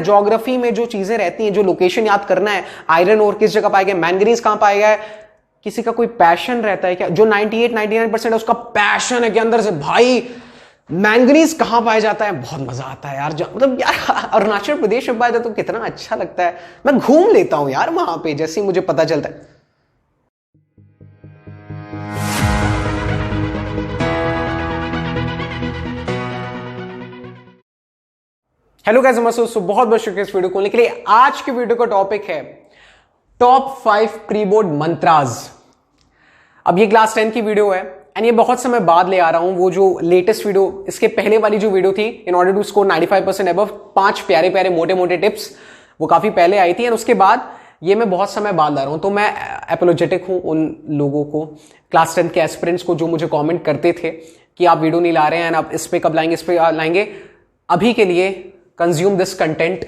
Geography में जो चीजें रहती हैं, जो लोकेशन याद करना है, आयरन और किस जगह पाया गया, मैंगनीज कहां पाया गया है, किसी का कोई पैशन रहता है क्या? जो 98-99% है उसका पैशन है कि अंदर से भाई मैंगनीज कहां पाया जाता है, बहुत मजा आता है यार। मतलब यार अरुणाचल प्रदेश में पाया जाता है तो कितना अच्छा लगता है, मैं घूम लेता हूं यार वहां पे जैसे ही मुझे पता चलता है। हेलो गाइस, बहुत बहुत शुक्रिया इस वीडियो को खोलने के लिए। आज के वीडियो का टॉपिक है टॉप 5 प्री बोर्ड मंत्रास। अब ये क्लास 10 की वीडियो है एंड ये बहुत समय बाद ले आ रहा हूं। वो जो लेटेस्ट वीडियो, इसके पहले वाली जो वीडियो थी in order to score 95% above, 5 प्यारे प्यारे मोटे मोटे टिप्स, वो काफी पहले आई थी एंड उसके बाद ये मैं बहुत समय बाद ला रहा हूं। तो मैं एपोलोजेटिक हूं उन लोगों को, क्लास 10 के एस्पिरेंट्स को, जो मुझे कॉमेंट करते थे कि आप वीडियो नहीं ला रहे हैं, आप इस पे कब लाएंगे, इस पे लाएंगे। अभी के लिए कंज्यूम दिस कंटेंट,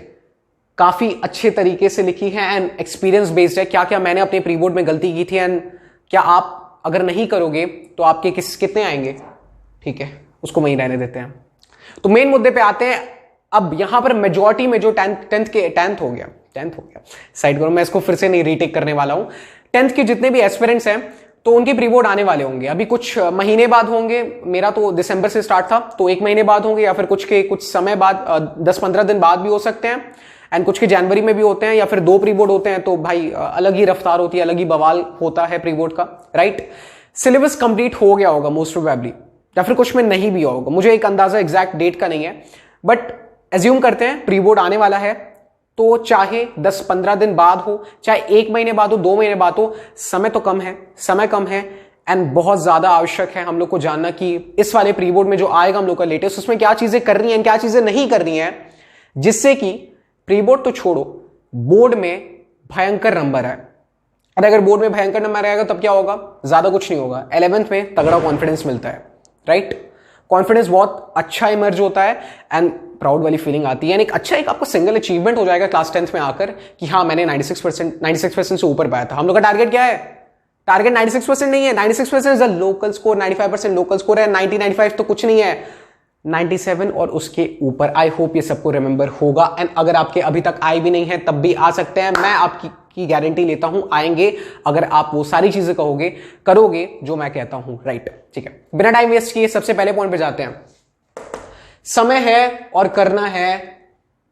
काफी अच्छे तरीके से लिखी है एंड एक्सपीरियंस बेस्ड है। क्या क्या मैंने अपने प्री बोर्ड में गलती की थी एंड क्या आप अगर नहीं करोगे तो आपके कितने आएंगे, ठीक है, उसको वहीं रहने देते हैं। तो मेन मुद्दे पे आते हैं। अब यहां पर मेजॉरिटी में जो टेंथ हो गया साइड करो, मैं इसको फिर से नहीं रीटेक करने वाला हूं। 10th के जितने भी एस्पिरेंट्स हैं तो उनके प्री बोर्ड आने वाले होंगे, अभी कुछ महीने बाद होंगे। मेरा तो दिसंबर से स्टार्ट था, तो 1 महीने बाद होंगे या फिर कुछ समय बाद, 10-15 दिन बाद भी हो सकते हैं एंड कुछ के जनवरी में भी होते हैं, या फिर 2 प्री बोर्ड होते हैं तो भाई अलग ही रफ्तार होती है, अलग ही बवाल होता है प्री बोर्ड का, राइट। सिलेबस कंप्लीट हो गया होगा मोस्ट प्रोबेबली, या फिर कुछ में नहीं भी होगा, मुझे एक अंदाजा एग्जैक्ट डेट का नहीं है, बट एज्यूम करते हैं प्री बोर्ड आने वाला है। तो चाहे 10-15 दिन बाद हो, चाहे 1 महीने बाद हो, 2 महीने बाद हो, समय तो कम है, समय कम है एंड बहुत ज्यादा आवश्यक है हम लोग को जानना कि इस वाले प्री बोर्ड में जो आएगा हम लोग का लेटेस्ट, उसमें क्या चीजें करनी है, क्या चीजें नहीं करनी है, जिससे कि प्री बोर्ड तो छोड़ो, बोर्ड में भयंकर नंबर है। और अगर बोर्ड में भयंकर नंबर आएगा तब क्या होगा? ज्यादा कुछ नहीं होगा, 11th में तगड़ा कॉन्फिडेंस मिलता है, राइट। कॉन्फिडेंस बहुत अच्छा इमर्ज होता है एंड प्राउड वाली फीलिंग आती है, एक अच्छा एक आपको सिंगल अचीवमेंट हो जाएगा क्लास 10th में आकर कि हाँ मैंने 96% से ऊपर पाया था। हम लोग का टारगेट क्या है? टारगेट 96% नहीं है, 96% is a local score, 95% local score है, 90-95 तो कुछ नहीं है, 97 और उसके ऊपर। आई होप ये सबको रिमेंबर होगा एंड अगर आपके अभी तक आए भी नहीं है तब भी आ सकते हैं, मैं आपकी गारंटी लेता हूं आएंगे, अगर आप वो सारी चीजें करोगे जो मैं कहता हूं, राइट। ठीक है, बिना टाइम वेस्ट किए सबसे पहले पॉइंट पे जाते हैं। समय है और करना है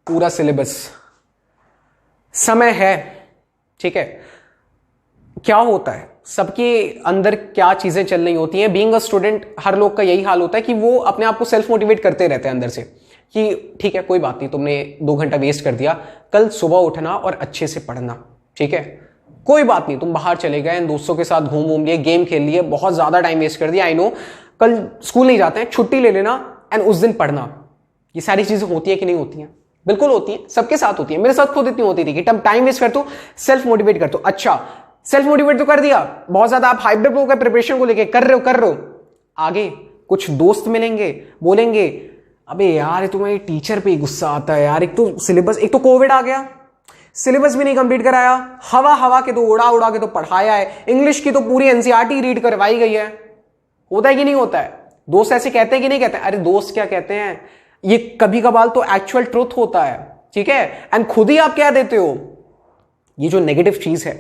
पूरा सिलेबस। समय है, ठीक है। क्या होता है, सबके अंदर क्या चीजें चल रही होती हैं, बीइंग अ स्टूडेंट हर लोग का यही हाल होता है कि वो अपने आप को सेल्फ मोटिवेट करते रहते हैं अंदर से कि ठीक है कोई बात नहीं, तुमने 2 घंटा वेस्ट कर दिया, कल सुबह उठना और अच्छे से पढ़ना, ठीक है, कोई बात नहीं, तुम बाहर चले गए, दोस्तों के साथ घूम लिए, गेम खेल लिए, बहुत ज्यादा टाइम वेस्ट कर दिया, आई नो, कल स्कूल नहीं जाते हैं, छुट्टी ले लेना एंड उस दिन पढ़ना। ये सारी चीजें होती है कि नहीं होती हैं? बिल्कुल होती है, सबके साथ होती है, मेरे साथ खुद इतनी होती थी कि टाइम वेस्ट करता हूं, सेल्फ मोटिवेट करता हूं। अच्छा, सेल्फ मोटिवेट तो कर दिया, बहुत ज्यादा आप हाइपर हो गए प्रिपरेशन को लेके, कर रहे हो, आगे कुछ दोस्त मिलेंगे, बोलेंगे अबे यार तुम्हें टीचर पे ही गुस्सा आता है यार, एक तो सिलेबस, एक तो कोविड आ गया, सिलेबस भी नहीं कंप्लीट कराया, हवा के तो उड़ा के तो पढ़ाया है, इंग्लिश की तो पूरी एनसीईआरटी रीड करवाई गई है। होता है कि नहीं होता है? दोस्त ऐसे कहते हैं कि नहीं कहते? अरे दोस्त क्या कहते हैं, ये कभी कभार तो एक्चुअल ट्रुथ होता है, ठीक है। एंड खुद ही आप क्या देते हो, ये जो नेगेटिव चीज है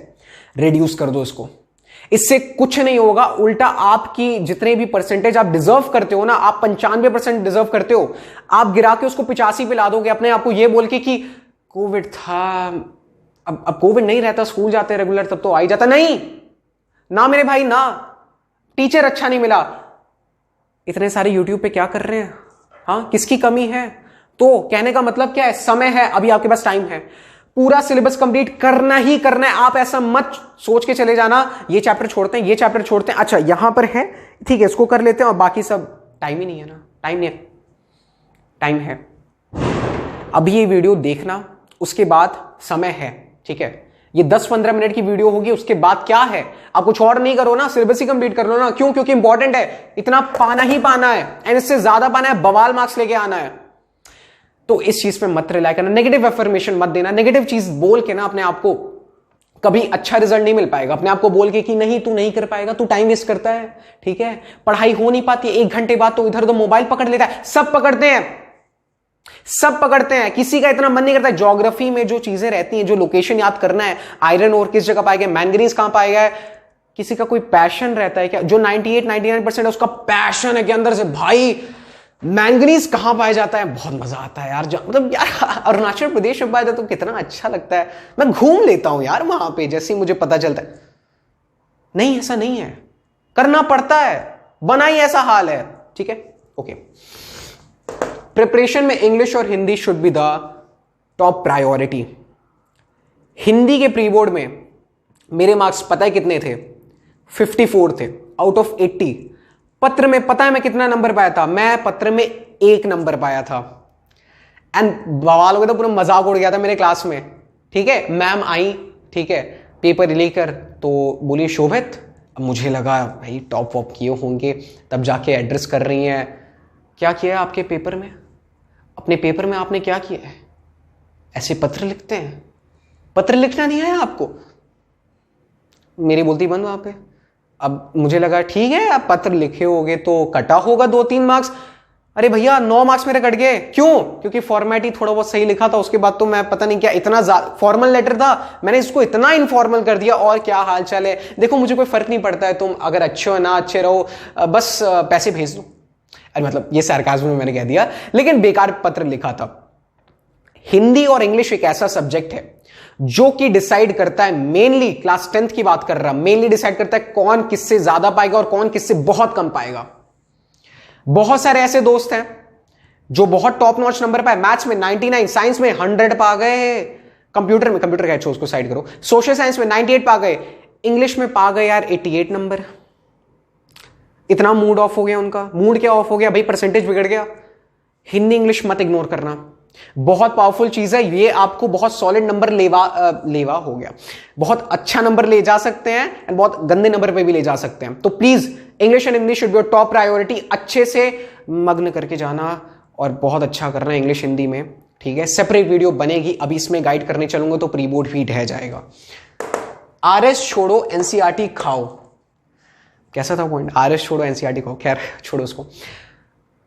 रिड्यूस कर दो इसको, इससे कुछ नहीं होगा, उल्टा आपकी जितने भी परसेंटेज आप डिजर्व करते हो ना, आप 95% डिजर्व करते हो, आप गिरा के उसको 85 पे ला दोगे अपने आप को ये बोल के कि कोविड था, अब कोविड नहीं रहता, स्कूल जाते रेगुलर तब तो आ ही जाता। नहीं ना मेरे भाई ना, टीचर अच्छा नहीं मिला, इतने सारे यूट्यूब पे क्या कर रहे हैं, हाँ किसकी कमी है? तो कहने का मतलब क्या है, समय है, अभी आपके पास टाइम है, पूरा सिलेबस कंप्लीट करना ही करना है। आप ऐसा मत सोच के चले जाना ये चैप्टर छोड़ते हैं, ये चैप्टर छोड़ते हैं, अच्छा यहां पर है ठीक है इसको कर लेते हैं और बाकी सब, टाइम ही नहीं है ना, टाइम नहीं है, टाइम है। अभी ये वीडियो देखना, उसके बाद समय है, ठीक है, ये 10-15 मिनट की वीडियो होगी, उसके बाद क्या है, आप कुछ और नहीं करो ना, सिलेबस ही कंप्लीट कर लो ना। क्यों? क्योंकि इंपॉर्टेंट है, इतना पाना ही पाना है एंड इससे ज्यादा पाना है, बवाल मार्क्स लेके आना है। तो इस चीज पे मत रिलाई करना, नेगेटिव अफर्मेशन मत देना, नेगेटिव चीज बोल के ना अपने आप को कभी अच्छा रिजल्ट नहीं मिल पाएगा। अपने आप को बोल के कि नहीं तू नहीं कर पाएगा, तू टाइम वेस्ट करता है, ठीक है, पढ़ाई हो नहीं पाती, 1 घंटे बाद तो इधर उधर मोबाइल पकड़ लेता है, सब पकड़ते हैं, सब पकड़ते हैं, किसी का इतना मन नहीं करता। ज्योग्राफी में जो चीजें रहती हैं, जो लोकेशन याद करना है, आयरन और किस जगह पाया गया, मैंगनीज कहां पाया गया है, किसी का कोई पैशन रहता है क्या? जो 98-99% है उसका पैशन है कि अंदर से भाई मैंगनीज कहां पाया जाता है। बहुत मजा आता है यार, मतलब यार अरुणाचल प्रदेश में पाया जाता तो कितना अच्छा लगता है। मैं घूम लेता हूं यार वहां पे जैसे ही मुझे पता चलता है। नहीं, ऐसा नहीं है, करना पड़ता है, बना ही ऐसा हाल है। ठीक है, ओके। प्रिपरेशन में इंग्लिश और Hindi should be the top priority. Hindi के प्री बोर्ड में मेरे मार्क्स पता है कितने थे? 54 थे आउट ऑफ 80। पत्र में पता है मैं कितना नंबर पाया था? मैं पत्र में 1 नंबर पाया था। एंड बवाल हो गया था, पूरा मजाक उड़ गया था मेरे क्लास में। ठीक है, मैम आई, ठीक है, पेपर लेकर, तो बोली शोभित। अब मुझे लगा भाई टॉप वॉप किए होंगे, तब जाके एड्रेस कर रही हैं। क्या किया है आपके पेपर में? अपने पेपर में आपने क्या किया है? ऐसे पत्र लिखते हैं? पत्र लिखना नहीं आया आपको? मेरी बोलती बंद वहां पे। अब मुझे लगा ठीक है, आप पत्र लिखे होगे तो कटा होगा 2-3 मार्क्स। अरे भैया 9 मार्क्स मेरे कट गए। क्यों? क्योंकि फॉर्मेट ही थोड़ा बहुत सही लिखा था, उसके बाद तो मैं पता नहीं क्या इतना फॉर्मल लेटर था, मैंने इसको इतना इनफॉर्मल कर दिया। और क्या हाल चाल है, देखो मुझे कोई फर्क नहीं पड़ता है, तुम अगर अच्छे हो ना अच्छे रहो, बस पैसे भेज दो। अरे मतलब ये सरकाज़्म में मैंने कह दिया, लेकिन बेकार पत्र लिखा था। हिंदी और इंग्लिश एक ऐसा सब्जेक्ट है जो कि डिसाइड करता है, मेनली क्लास 10th की बात कर रहा, मेनली डिसाइड करता है कौन किससे ज्यादा पाएगा और कौन किससे बहुत कम पाएगा। बहुत सारे ऐसे दोस्त हैं जो बहुत टॉप नॉच नंबर पाए, मैथ्स में 99, साइंस में 100 पा गए, कंप्यूटर में, कंप्यूटर का उसको साइड करो, सोशल साइंस में 98 पा गए, इंग्लिश में पा गए यार 88 नंबर। इतना मूड ऑफ हो गया उनका। मूड क्या ऑफ हो गया भाई? परसेंटेज बिगड़ गया। हिंदी इंग्लिश मत इग्नोर करना, बहुत पावरफुल चीज है ये, आपको बहुत सॉलिड नंबर लेवा हो गया, बहुत अच्छा नंबर ले जा सकते हैं एंड बहुत गंदे नंबर पे भी ले जा सकते हैं। तो please English and Hindi should be your top priority. अच्छे से मग्न करके जाना और बहुत अच्छा करना है इंग्लिश हिंदी में। ठीक है, सेपरेट वीडियो बनेगी, अभी इसमें गाइड करने चलूंगा तो प्री बोर्ड भी ढह जाएगा। आरएस छोड़ो एनसीईआरटी खाओ, कैसा था पॉइंट? आरएस छोड़ो एनसीईआरटी खाओ, खैर छोड़ो उसको।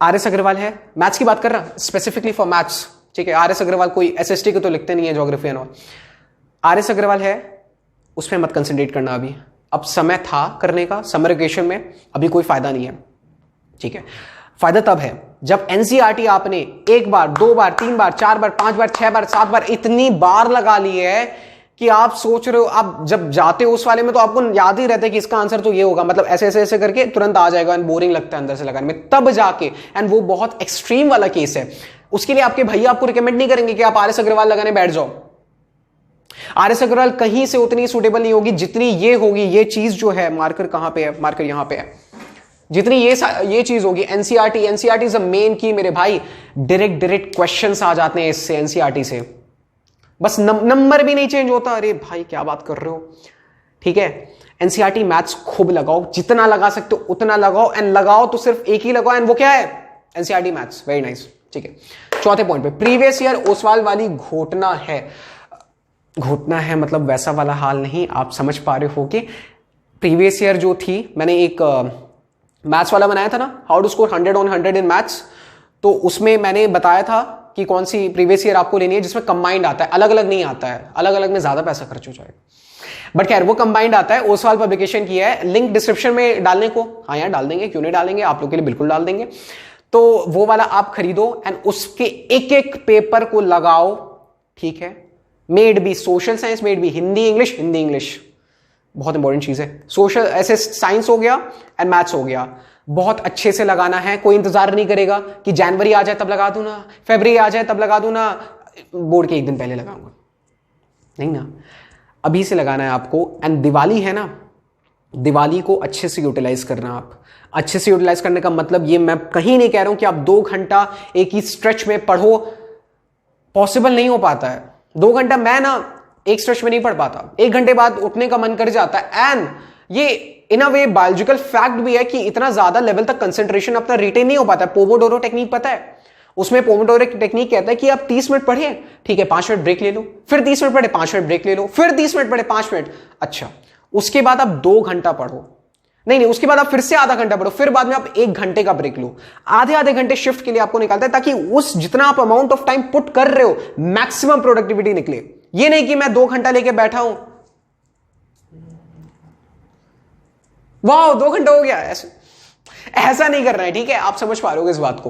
आरएस अग्रवाल है, मैथ्स की बात कर रहा, स्पेसिफिकली फॉर मैथ्स। ठीक है, आरएस अग्रवाल कोई एसएसटी को तो लिखते नहीं है, geography and all. RS Agarwal है, उसमें मत कंसंट्रेट करना अभी, अब समय था करने का समर वेकेशन में, अभी कोई फायदा नहीं है। ठीक है, फायदा तब है जब एनसीईआरटी आपने 1 बार 2 बार 3 बार 4 बार 5 बार 6 बार 7 बार इतनी बार लगा ली है कि आप सोच रहे हो, आप जब जाते हो उस वाले में तो आपको याद ही रहता है कि इसका आंसर तो ये होगा, मतलब ऐसे ऐसे ऐसे करके तुरंत आ जाएगा एंड बोरिंग लगता है अंदर से लगाने में, तब जाके, एंड वो बहुत एक्सट्रीम वाला केस है, उसके लिए आपके भैया आपको रिकमेंड नहीं करेंगे कि आप आरएस अग्रवाल लगाने बैठ जाओ। आरएस अग्रवाल कहीं से उतनी सुटेबल नहीं होगी जितनी ये होगी। ये चीज जो है, मार्कर कहां पे है? मार्कर यहां पे है। जितनी ये चीज होगी एनसीईआरटी इज अ मेन की मेरे भाई। डायरेक्ट क्वेश्चंस आ जाते हैं इससे, एनसीईआरटी से, बस नंबर भी नहीं चेंज होता। अरे भाई क्या बात कर रहे हो? ठीक है, एनसीईआरटी मैथ्स खूब लगाओ, जितना लगा सकते हो उतना लगाओ, एंड लगाओ तो सिर्फ एक ही लगाओ, एंड वो क्या है? NCERT maths. Very nice. ठीक है, चौथे पॉइंट पे, प्रीवियस ईयर ओसवाल वाली घोटना है। घोटना है मतलब वैसा वाला हाल नहीं, आप समझ पा रहे हो कि प्रीवियस ईयर जो थी, मैंने एक मैथ्स वाला बनाया था ना, how to score 100 on 100 in maths, तो उसमें मैंने बताया था कि कौन सी प्रीवियस ईयर आपको लेनी है जिसमें कंबाइंड आता है, अलग अलग नहीं आता है, अलग अलग में ज्यादा पैसा खर्च हो जाएगा, बट खैर वो कंबाइंड आता है। ओसवाल पब्लिकेशन किया है, लिंक डिस्क्रिप्शन में डालने को, हाँ यार डाल देंगे, क्यों नहीं डालेंगे, आप लोग के लिए बिल्कुल डाल देंगे। तो वो वाला आप खरीदो एंड उसके एक एक पेपर को लगाओ। ठीक है, maybe social science, maybe Hindi English, Hindi English बहुत इंपॉर्टेंट चीज है। सोशल ऐसे साइंस हो गया एंड मैथ्स हो गया, बहुत अच्छे से लगाना है। कोई इंतजार नहीं करेगा कि जनवरी आ जाए तब लगा दूं ना, फरवरी आ जाए तब लगा दूं ना, बोर्ड के एक दिन पहले लगाऊंगा, नहीं ना, अभी से लगाना है आपको। एंड दिवाली है ना, दिवाली को अच्छे से यूटिलाइज करना। आप अच्छे से यूटिलाइज करने का मतलब ये मैं कहीं नहीं कह रहा हूं कि आप 2 घंटा एक ही स्ट्रेच में पढ़ो, पॉसिबल नहीं हो पाता है। 2 घंटा मैं ना एक स्ट्रेच में नहीं पढ़ पाता, 1 घंटे बाद उठने का मन कर जाता है। एंड ये इन अ वे बायोलॉजिकल फैक्ट भी है कि इतना ज्यादा लेवल तक कंसंट्रेशन अपना रिटेन नहीं हो पाता है। पोमोडोरो टेक्निक पता है? उसमें पोमोडोरो टेक्निक कहता है कि आप 30 मिनट पढ़िए, ठीक है, 5 मिनट ब्रेक ले लो, फिर 30 मिनट पढ़े, 5 मिनट ब्रेक ले लो, फिर 30 मिनट पढ़े, 5 मिनट, अच्छा, उसके बाद आप 2 घंटा पढ़ो। नहीं, उसके बाद आप फिर से आधा घंटा पढ़ो, फिर बाद में आप 1 घंटे का ब्रेक लो। आधे आधे घंटे शिफ्ट के लिए आपको निकालता है, ताकि उस जितना आप अमाउंट ऑफ टाइम पुट कर रहे हो मैक्सिमम प्रोडक्टिविटी निकले। ये नहीं कि मैं 2 घंटा लेके बैठा हूं, वाह 2 घंटा हो गया, ऐसा नहीं करना है, ठीक है? आप समझ पा रहे हो इस बात को।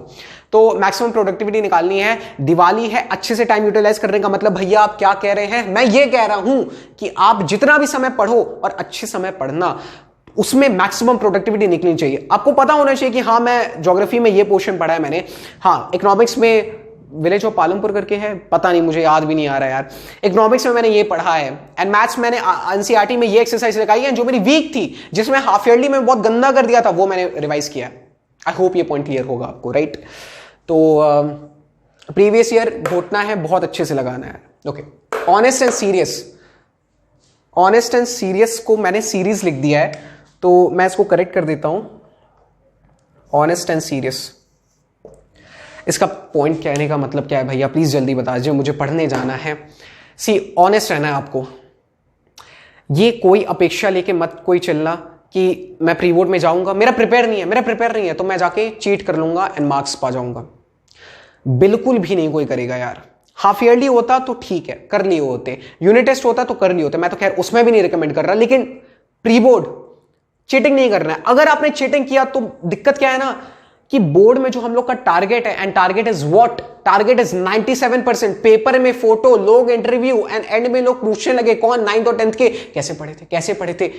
तो मैक्सिमम प्रोडक्टिविटी निकालनी है। दिवाली है, अच्छे से टाइम यूटिलाइज करने का मतलब भैया आप क्या कह रहे हैं? मैं ये कह रहा हूं कि आप जितना भी समय पढ़ो और अच्छे समय पढ़ना, उसमें मैक्सिमम प्रोडक्टिविटी निकलनी चाहिए। आपको पता होना चाहिए कि हाँ मैं ज्योग्राफी में ये पोर्शन पढ़ा है मैंने, हाँ इकोनॉमिक्स में विलेज ऑफ पालमपुर करके है, पता नहीं मुझे याद भी नहीं आ रहा यार, इकोनॉमिक्स में मैंने ये पढ़ा है, एंड मैथ्स मैंने एनसीईआरटी में ये एक्सरसाइज लगाई है जो मेरी वीक थी, जिसमें हाफ ईयरली में बहुत गंदा कर दिया था, वो मैंने रिवाइज किया। आई होप ये पॉइंट क्लियर होगा आपको, राइट? तो प्रीवियस ईयर घोटना है, बहुत अच्छे से लगाना है। Okay, honest and serious, honest and serious को मैंने सीरीज लिख दिया है, तो मैं इसको करेक्ट कर देता हूं, ऑनेस्ट एंड सीरियस। इसका पॉइंट कहने का मतलब क्या है भैया, प्लीज जल्दी बता दीजिए, मुझे पढ़ने जाना है। सी, ऑनेस्ट रहना है आपको, ये कोई अपेक्षा लेके मत कोई चलना कि मैं प्री बोर्ड में जाऊंगा, मेरा प्रिपेयर नहीं है तो मैं जाके चीट कर लूंगा एंड मार्क्स पा जाऊंगा। बिल्कुल भी नहीं कोई करेगा यार। हाफ ईयरली होता तो ठीक है, कर लिए होते, यूनिट टेस्ट होता तो कर लिए होते, मैं तो खैर उसमें भी नहीं रिकमेंड कर रहा, लेकिन प्री बोर्ड चीटिंग नहीं करना है। अगर आपने चीटिंग किया तो दिक्कत क्या है ना, कि बोर्ड में जो हम लोग का टारगेट है, and target is what, target is 97%। Paper में फोटो, लोग इंटरव्यू, एंड में लोग पूछने लगे कौन 9th और 10th के कैसे पढ़े थे,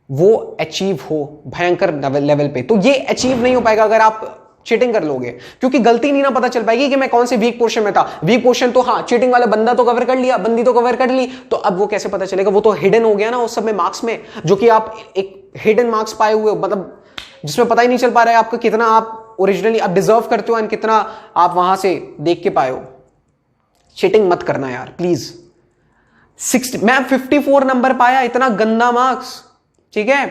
वो अचीव हो भयंकर लेवल पे। तो ये अचीव नहीं हो पाएगा अगर आप चीटिंग कर लोगे, क्योंकि गलती नहीं ना पता चल पाएगी कि मैं कौन से वीक पोर्शन में था। वीक पोर्शन तो हाँ चीटिंग वाला बंदा तो कवर कर लिया, बंदी तो कवर कर ली, तो अब वो कैसे पता चलेगा? वो तो हिडन हो गया ना उस सब में मार्क्स में, जो कि आप एक हिडन मार्क्स पाए हुए हो, मतलब जिसमें पता ही नहीं चल पा रहा है आपका कितना आप ओरिजिनली आप डिजर्व करते हो एंड कितना आप वहां से देख के पाए हो। चीटिंग मत करना यार प्लीज। 60 मैं 54 नंबर पाया, इतना गंदा मार्क्स, ठीक है?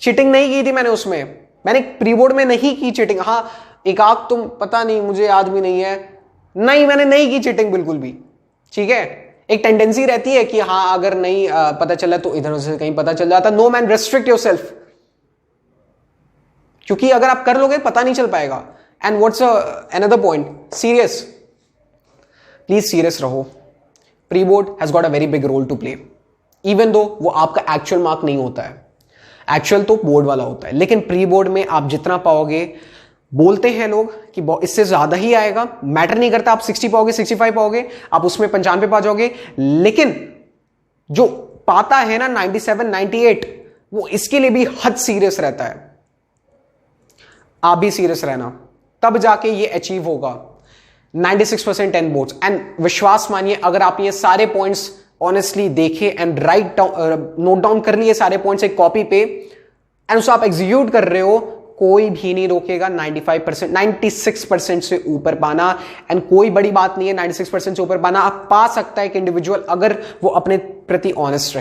चीटिंग नहीं की थी मैंने उसमें, मैंने प्री बोर्ड में नहीं की चीटिंग। हाँ एक आग तुम पता नहीं, मुझे याद भी नहीं है, नहीं मैंने नहीं की चीटिंग बिल्कुल भी, ठीक है? एक टेंडेंसी रहती है कि हाँ अगर नहीं पता चला तो इधर से कहीं पता चल जाता। नो मैन, रेस्ट्रिक्ट योरसेल्फ, क्योंकि अगर आप कर लोगे पता नहीं चल पाएगा। And what's another point, serious, please serious रहो। Pre board has got a very big role to play, even though वो आपका एक्चुअल मार्क नहीं होता है, एक्चुअल तो बोर्ड वाला होता है, लेकिन प्री बोर्ड में आप जितना पाओगे, बोलते हैं लोग कि इससे ज्यादा ही आएगा, मैटर नहीं करता, आप 60 पाओगे, 65 पाओगे, आप उसमें 95 पा जाओगे, लेकिन जो पाता है ना 97, 98, वो इसके लिए भी हद सीरियस रहता है। आप भी सीरियस रहना, तब जाके ये अचीव होगा। 96% 10 बोर्ड्स, एंड विश्वास मानिए अगर आप ये सारे पॉइंट्स ऑनेस्टली देखे एंड राइट नोट डाउन कर लिए सारे पॉइंट्स एक कॉपी पे, एंड उसको आप एग्जीक्यूट कर रहे हो, कोई भी नहीं रोकेगा 95%, 96% से ऊपर पाना। एंड कोई बड़ी बात नहीं है 96% से ऊपर पाना, आप पा सकता है एक इंडिविजुअल अगर वो अपने प्रति ऑनेस्ट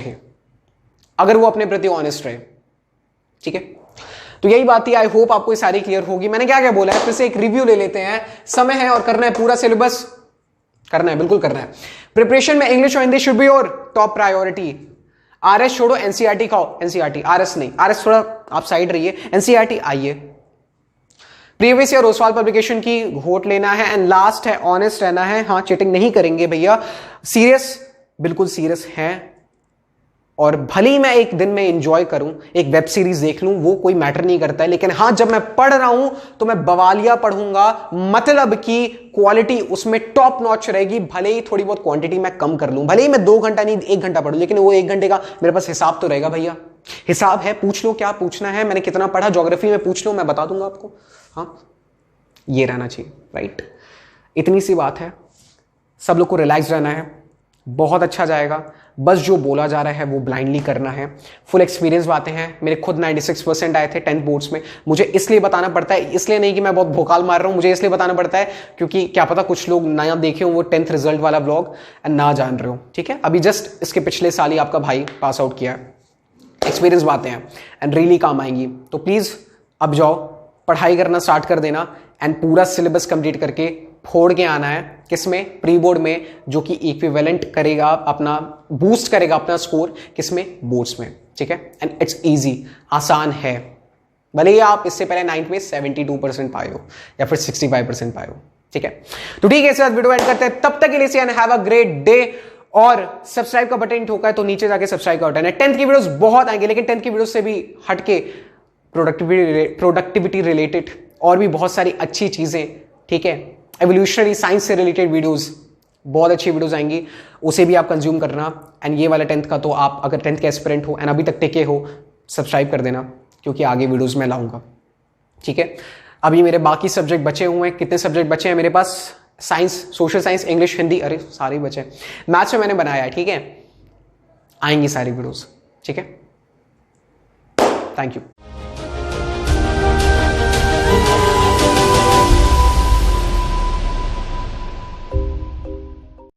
रहे, ठीक है? तो यही बात थी, आई होप आपको ये सारी क्लियर होगी। मैंने क्या क्या बोला है, फिर से एक रिव्यू ले लेते हैं। समय है और करना है, पूरा सिलेबस करना है, बिल्कुल करना है। प्रिपरेशन में इंग्लिश और Hindi should be your top priority. RS छोड़ो, एनसीईआरटी खाओ, एनसीईआरटी, आरएस नहीं, आरएस थोड़ा आप साइड रहिए, एनसीईआरटी आइए। प्रीवियस ईयर रोजवाल पब्लिकेशन की घोट लेना है, एंड लास्ट है ऑनेस्ट रहना है। हाँ चीटिंग नहीं करेंगे भैया, सीरियस, बिल्कुल सीरियस है। और भले ही मैं एक दिन में एंजॉय करूं, एक वेब सीरीज देख लूं, वो कोई मैटर नहीं करता है, लेकिन हाँ जब मैं पढ़ रहा हूं तो मैं बवालिया पढ़ूंगा, मतलब कि क्वालिटी उसमें टॉप नॉच रहेगी। भले ही थोड़ी बहुत क्वांटिटी मैं कम कर लूं, भले ही मैं 2 घंटा नहीं 1 घंटा पढ़ूं, लेकिन वो 1 घंटे का मेरे पास हिसाब तो रहेगा भैया। हिसाब है, पूछ लो क्या पूछना है, मैंने कितना पढ़ा, ज्योग्राफी में पूछ लो, मैं बता दूंगा आपको। हाँ ये रहना चाहिए, राइट? इतनी सी बात है, सब लोग को रिलैक्स रहना है, बहुत अच्छा जाएगा। बस जो बोला जा रहा है वो ब्लाइंडली करना है। फुल एक्सपीरियंस बातें हैं, मेरे खुद 96% आए थे 10th बोर्ड्स में। मुझे इसलिए बताना पड़ता है, इसलिए नहीं कि मैं बहुत भोकाल मार रहा हूं, मुझे इसलिए बताना पड़ता है क्योंकि क्या पता कुछ लोग नया देखे हो वो 10th रिजल्ट वाला ब्लॉग एंड ना जान रहे हो, ठीक है? अभी जस्ट इसके पिछले साल ही आपका भाई पास आउट किया है। एक्सपीरियंस बातें हैं एंड रियली काम आएंगी। तो प्लीज अब जाओ, पढ़ाई करना स्टार्ट कर देना एंड पूरा सिलेबस कंप्लीट करके फोड़ के आना है। किसमें? प्री बोर्ड में, जो कि इक्विवेलेंट करेगा अपना, बूस्ट करेगा अपना स्कोर, किसमें? बोर्ड्स में, ठीक है? एंड इट्स इजी, आसान है। भले ही आप इससे पहले 9th में 72% पाए हो या फिर 65% पाए हो, ठीक है। तो ठीक है, इसके बाद वीडियो एंड करते हैं। तब तक के लिए हैव अ ग्रेट डे। और सब्सक्राइब का बटन ठोका है तो नीचे जाके सब्सक्राइब का बटन है। 10th की वीडियोस बहुत आएंगे, लेकिन 10th की वीडियोस से भी हटके प्रोडक्टिविटी रिलेटेड और भी बहुत सारी अच्छी चीजें, ठीक है, एवोल्यूशनरी साइंस से रिलेटेड वीडियोस, बहुत अच्छी वीडियोस आएंगी, उसे भी आप कंज्यूम करना। एंड ये वाला 10th का तो आप अगर 10th के एस्पिरेंट हो एंड अभी तक टिके हो, सब्सक्राइब कर देना, क्योंकि आगे वीडियोस में लाऊंगा, ठीक है। अभी मेरे बाकी सब्जेक्ट बचे हुए हैं। कितने सब्जेक्ट बचे हैं मेरे पास? Science, social science, English, Hindi, अरे सारे बचे। मैथ्स में मैंने बनाया है, ठीक है। आएंगी सारी वीडियोस, ठीक है। Thank you.